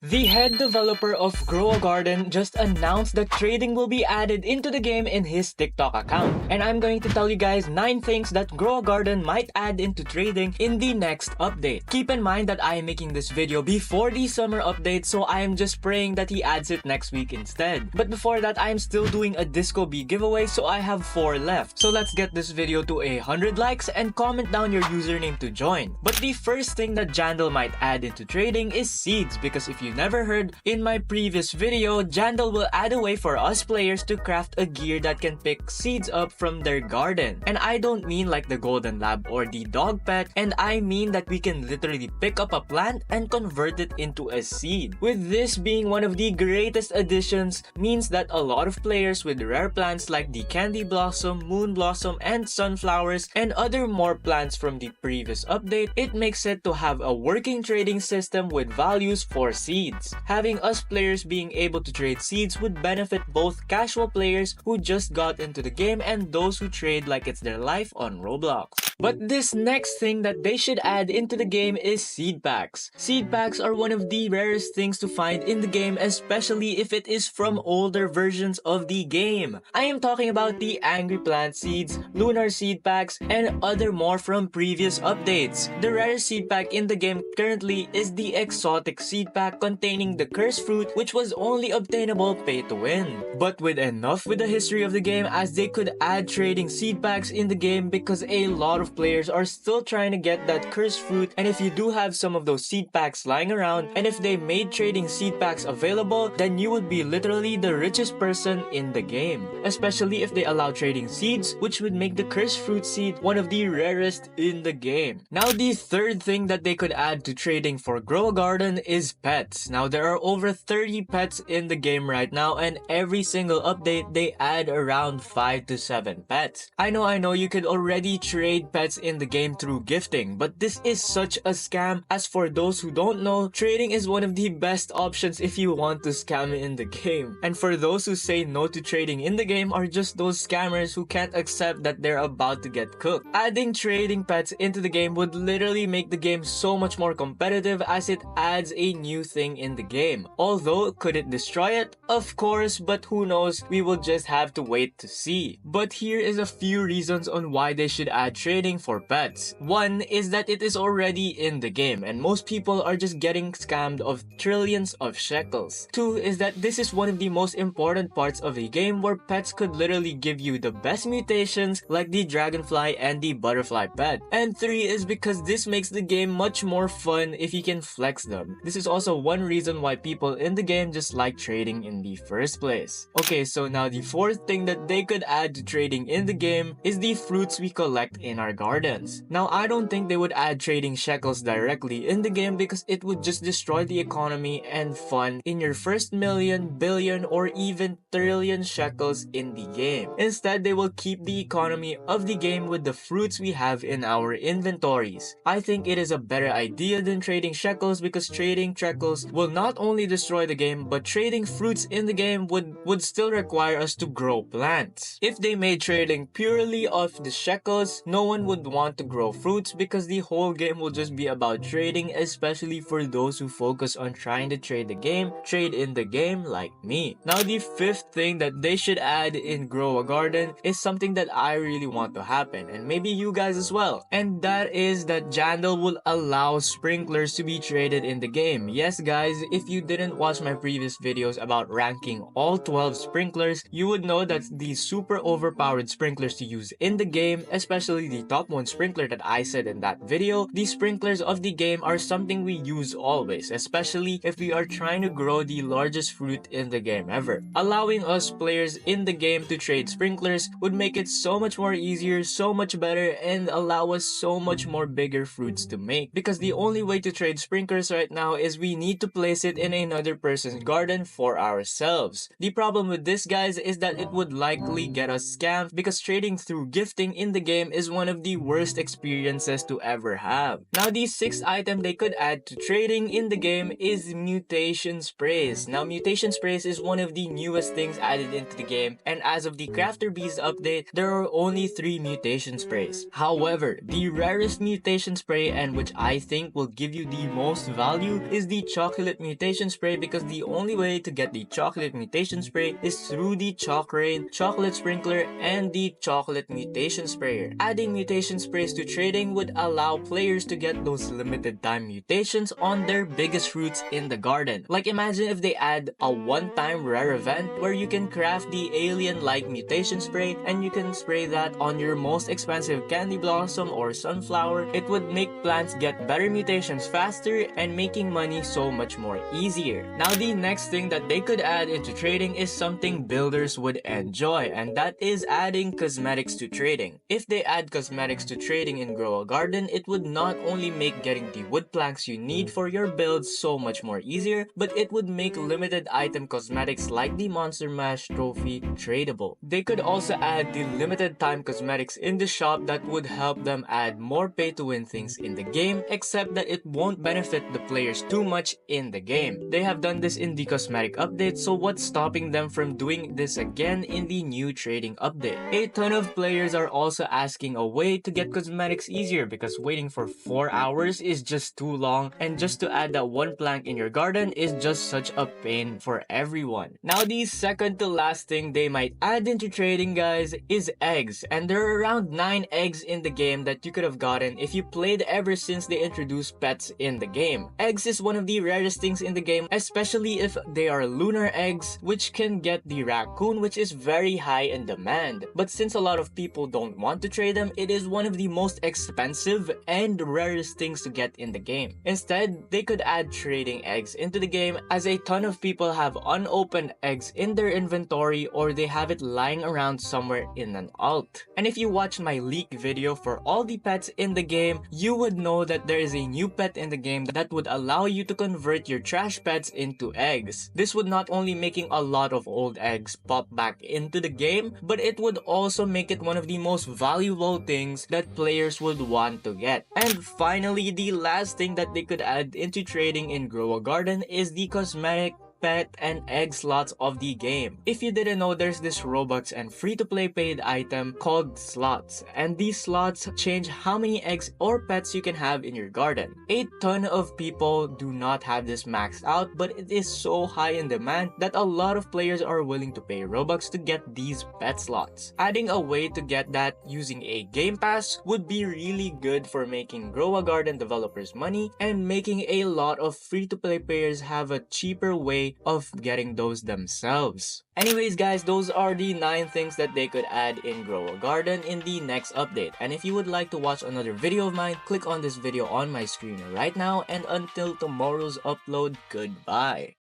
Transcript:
The head developer of Grow a Garden just announced that trading will be added into the game in his TikTok account. And I'm going to tell you guys 9 things that Grow a Garden might add into trading in the next update. Keep in mind that I am making this video before the summer update, so I am just praying that he adds it next week instead. But before that, I am still doing a Disco Bee giveaway, so I have 4 left. So let's get this video to 100 likes and comment down your username to join. But the first thing that Jandal might add into trading is seeds, because if you never heard, in my previous video, Jandal will add a way for us players to craft a gear that can pick seeds up from their garden. And I don't mean like the golden lab or the dog pet, and I mean that we can literally pick up a plant and convert it into a seed. With this being one of the greatest additions, means that a lot of players with rare plants like the candy blossom, moon blossom, and sunflowers, and other more plants from the previous update, it makes it to have a working trading system with values for seeds. Having us players being able to trade seeds would benefit both casual players who just got into the game and those who trade like it's their life on Roblox. But this next thing that they should add into the game is seed packs. Seed packs are one of the rarest things to find in the game, especially if it is from older versions of the game. I am talking about the Angry Plant seeds, Lunar seed packs, and other more from previous updates. The rarest seed pack in the game currently is the Exotic seed pack containing the cursed fruit, which was only obtainable pay to win. But with enough with the history of the game, as they could add trading seed packs in the game, because a lot of players are still trying to get that cursed fruit, and if you do have some of those seed packs lying around, and if they made trading seed packs available, then you would be literally the richest person in the game. Especially if they allow trading seeds, which would make the cursed fruit seed one of the rarest in the game. Now the third thing that they could add to trading for Grow a Garden is pets. Now there are over 30 pets in the game right now, and every single update they add around 5 to 7 pets. I know you could already trade pets in the game through gifting, but this is such a scam. As for those who don't know, trading is one of the best options if you want to scam in the game. And for those who say no to trading in the game are just those scammers who can't accept that they're about to get cooked. Adding trading pets into the game would literally make the game so much more competitive, as it adds a new thing in the game. Although, could it destroy it? Of course, but who knows, we will just have to wait to see. But here is a few reasons on why they should add trading for pets. One is that it is already in the game, and most people are just getting scammed of trillions of shekels. Two is that this is one of the most important parts of the game, where pets could literally give you the best mutations like the dragonfly and the butterfly pet. And three is because this makes the game much more fun if you can flex them. This is also one reason why people in the game just like trading in the first place. Okay, so now the fourth thing that they could add to trading in the game is the fruits we collect in our gardens. Now I don't think they would add trading shekels directly in the game, because it would just destroy the economy and fun in your first million, billion, or even trillion shekels in the game. Instead, they will keep the economy of the game with the fruits we have in our inventories. I think it is a better idea than trading shekels, because trading shekels will not only destroy the game, but trading fruits in the game would still require us to grow plants. If they made trading purely off the shekels, no one would want to grow fruits, because the whole game will just be about trading, especially for those who focus on trying to trade in the game like me. Now the fifth thing that they should add in Grow a Garden is something that I really want to happen, and maybe you guys as well. And that is that Jandal will allow sprinklers to be traded in the game. Yes guys, if you didn't watch my previous videos about ranking all 12 sprinklers, you would know that the super overpowered sprinklers to use in the game, especially the top 1 sprinkler that I said in that video, the sprinklers of the game are something we use always, especially if we are trying to grow the largest fruit in the game ever. Allowing us players in the game to trade sprinklers would make it so much more easier, so much better, and allow us so much more bigger fruits to make. Because the only way to trade sprinklers right now is we need to place it in another person's garden for ourselves. The problem with this guys is that it would likely get us scammed, because trading through gifting in the game is one of of the worst experiences to ever have. Now the sixth item they could add to trading in the game is mutation sprays. Now mutation sprays is one of the newest things added into the game, and as of the Crafter Bees update, there are only 3 mutation sprays. However, the rarest mutation spray, and which I think will give you the most value, is the chocolate mutation spray, because the only way to get the chocolate mutation spray is through the chalk rain, chocolate sprinkler, and the chocolate mutation sprayer. Adding mutation sprays to trading would allow players to get those limited time mutations on their biggest fruits in the garden. Like imagine if they add a one-time rare event where you can craft the alien-like mutation spray and you can spray that on your most expensive candy blossom or sunflower. It would make plants get better mutations faster and making money so much more easier. Now the next thing that they could add into trading is something builders would enjoy, and that is adding cosmetics to trading. If they add cosmetics to trading in Grow a Garden, it would not only make getting the wood planks you need for your builds so much more easier, but it would make limited item cosmetics like the Monster Mash trophy tradable. They could also add the limited time cosmetics in the shop that would help them add more pay to win things in the game, except that it won't benefit the players too much in the game. They have done this in the cosmetic update, so what's stopping them from doing this again in the new trading update? A ton of players are also asking a way to get cosmetics easier, because waiting for 4 hours is just too long, and just to add that one plank in your garden is just such a pain for everyone. Now the second to last thing they might add into trading, guys, is eggs, and there are around 9 eggs in the game that you could have gotten if you played ever since they introduced pets in the game. Eggs is one of the rarest things in the game, especially if they are lunar eggs, which can get the raccoon, which is very high in demand. But since a lot of people don't want to trade them, it is one of the most expensive and rarest things to get in the game. Instead, they could add trading eggs into the game, as a ton of people have unopened eggs in their inventory, or they have it lying around somewhere in an alt. And if you watch my leak video for all the pets in the game, you would know that there is a new pet in the game that would allow you to convert your trash pets into eggs. This would not only making a lot of old eggs pop back into the game, but it would also make it one of the most valuable things that players would want to get. And finally, the last thing that they could add into trading in Grow a Garden is the cosmetic pet and egg slots of the game. If you didn't know, there's this Robux and free-to-play paid item called slots, and these slots change how many eggs or pets you can have in your garden. A ton of people do not have this maxed out, but it is so high in demand that a lot of players are willing to pay Robux to get these pet slots. Adding a way to get that using a game pass would be really good for making Grow a Garden developers money and making a lot of free-to-play players have a cheaper way of getting those themselves. Anyways guys, those are the 9 things that they could add in Grow a Garden in the next update. And if you would like to watch another video of mine, click on this video on my screen right now, and until tomorrow's upload, goodbye.